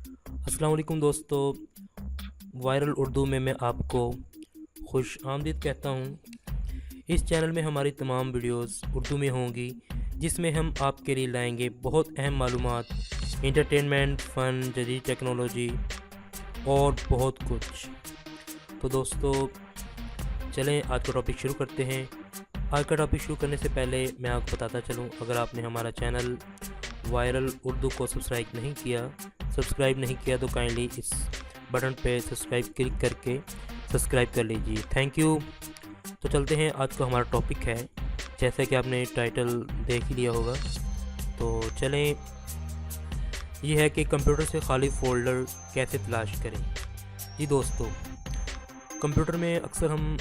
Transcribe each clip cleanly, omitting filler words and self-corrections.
अस्सलाम वालेकुम दोस्तों, वायरल उर्दू में मैं आपको खुश आमदीद कहता हूँ। इस चैनल में हमारी तमाम वीडियोस उर्दू में होंगी, जिसमें हम आपके लिए लाएंगे बहुत अहम मालूमात, इंटरटेनमेंट, फ़न, जदीद टेक्नोलॉजी और बहुत कुछ। तो दोस्तों चलें आज का टॉपिक शुरू करते हैं। आज का टॉपिक शुरू करने से पहले मैं आपको बताता चलूँ, अगर आपने हमारा चैनल वायरल उर्दू को सब्सक्राइब नहीं किया तो काइंडली इस बटन पे सब्सक्राइब क्लिक करके सब्सक्राइब कर लीजिए। Thank you. तो चलते हैं, आज का हमारा टॉपिक है, जैसे कि आपने टाइटल देख ही लिया होगा। तो चलें, ये है कि कंप्यूटर से खाली फ़ोल्डर कैसे तलाश करें। जी दोस्तों, कंप्यूटर में अक्सर हम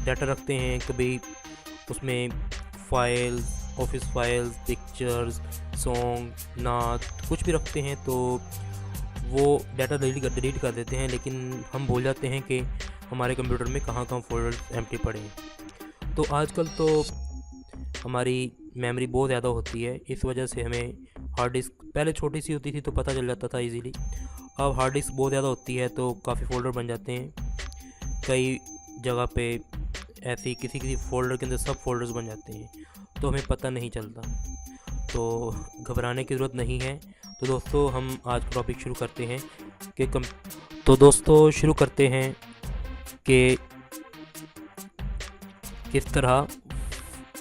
डाटा रखते हैं, कभी उसमें files, office files, pictures, song, नात, कुछ भी रखते हैं तो वो डाटा डिलीट कर देते हैं, लेकिन हम भूल जाते हैं कि हमारे कंप्यूटर में कहाँ कहाँ फोल्डर एम्प्टी पड़े हैं। तो आजकल तो हमारी मेमोरी बहुत ज़्यादा होती है, इस वजह से हमें हार्ड डिस्क, पहले छोटी सी होती थी तो पता चल जाता था इजीली, अब हार्ड डिस्क बहुत ज़्यादा होती है तो काफ़ी फ़ोल्डर बन जाते हैं। कई जगह पे ऐसे ही किसी फ़ोल्डर के अंदर सब फोल्डर्स बन जाते हैं, तो हमें पता नहीं चलता। तो घबराने की ज़रूरत नहीं है। तो दोस्तों हम आज का टॉपिक शुरू करते हैं कि किस तरह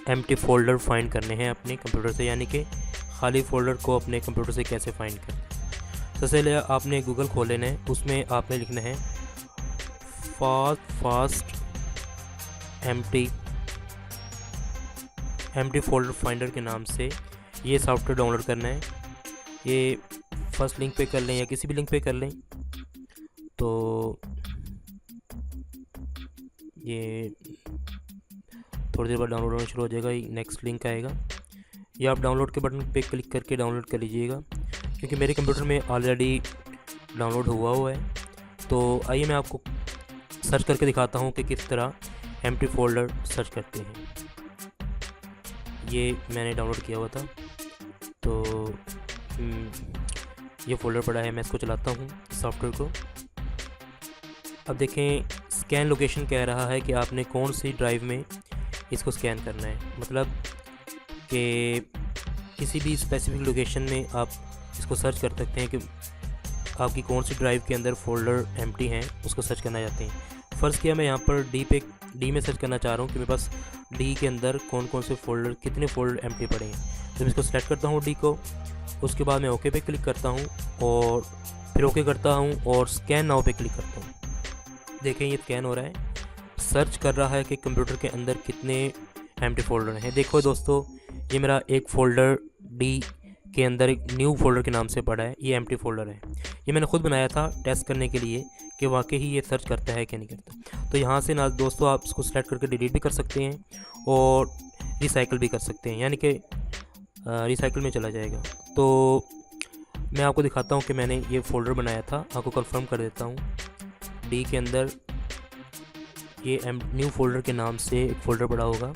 एम्प्टी फ़ोल्डर फाइंड करने हैं अपने कंप्यूटर से, यानी कि खाली फ़ोल्डर को अपने कंप्यूटर से कैसे फाइंड करें। सबसे पहले आपने गूगल खोल लेना है, उसमें आपने लिखना है फास्ट एम्प्टी फ़ोल्डर फाइंडर के नाम से ये सॉफ्टवेयर डाउनलोड करना है। ये फर्स्ट लिंक पे कर लें या किसी भी लिंक पे कर लें। तो ये थोड़ी देर बाद डाउनलोड होना शुरू हो जाएगा, नेक्स्ट लिंक आएगा, या आप डाउनलोड के बटन पे क्लिक करके डाउनलोड कर लीजिएगा, क्योंकि मेरे कंप्यूटर में ऑलरेडी डाउनलोड हुआ है। तो आइए मैं आपको सर्च करके दिखाता हूँ कि किस तरह एम्प्टी फ़ोल्डर सर्च करते हैं। ये मैंने डाउनलोड किया हुआ था, तो ये फ़ोल्डर पड़ा है, मैं इसको चलाता हूँ सॉफ्टवेयर को। अब देखें, स्कैन लोकेशन कह रहा है कि आपने कौन सी ड्राइव में इसको स्कैन करना है, मतलब कि किसी भी स्पेसिफिक लोकेशन में आप इसको सर्च कर सकते हैं कि आपकी कौन सी ड्राइव के अंदर फ़ोल्डर एम्प्टी हैं, उसको सर्च करना चाहते हैं। फ़र्ज़ किया मैं यहाँ पर डी में सर्च करना चाह रहा हूँ कि मेरे पास डी के अंदर कौन कौन से फ़ोल्डर, कितने फ़ोल्डर एम्प्टी पड़े हैं। तो मैं इसको सेलेक्ट करता हूँ डी को, उसके बाद मैं ओके पे क्लिक करता हूँ और फिर ओके करता हूँ और स्कैन नाउ पे क्लिक करता हूँ। देखें ये स्कैन हो रहा है, सर्च कर रहा है कि कंप्यूटर के अंदर कितने एम्प्टी फ़ोल्डर हैं। देखो दोस्तों, ये मेरा एक फ़ोल्डर डी के अंदर एक न्यू फ़ोल्डर के नाम से पड़ा है, ये एम्प्टी फ़ोल्डर है। ये मैंने खुद बनाया था टेस्ट करने के लिए कि वाकई ही ये सर्च करता है कि नहीं करता। तो यहाँ से ना दोस्तों आप इसको सेलेक्ट करके डिलीट भी कर सकते हैं और रिसाइकिल भी कर सकते हैं, यानी कि रिसाइकिल में चला जाएगा। तो मैं आपको दिखाता हूँ कि मैंने ये फ़ोल्डर बनाया था, आपको कंफर्म कर देता हूँ। डी के अंदर ये न्यू फ़ोल्डर के नाम से एक फ़ोल्डर पड़ा होगा,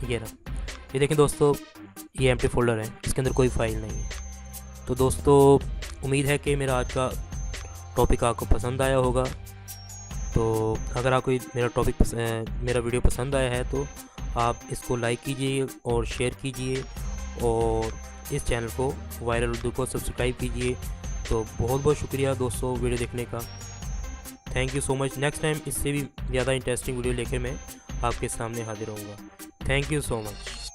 ये रहा। ये देखें दोस्तों, ये एम्प्टी फ़ोल्डर है, इसके अंदर कोई फाइल नहीं है। तो दोस्तों उम्मीद है कि मेरा आज का टॉपिक आपको पसंद आया होगा। तो अगर आपको मेरा वीडियो पसंद आया है तो आप इसको लाइक कीजिए और शेयर कीजिए और इस चैनल को वायरल उर्दू को सब्सक्राइब कीजिए। तो बहुत बहुत शुक्रिया दोस्तों वीडियो देखने का। Thank you so much. Next time इससे भी ज़्यादा इंटरेस्टिंग वीडियो लेकर मैं आपके सामने हाजिर होऊंगा। Thank you so much.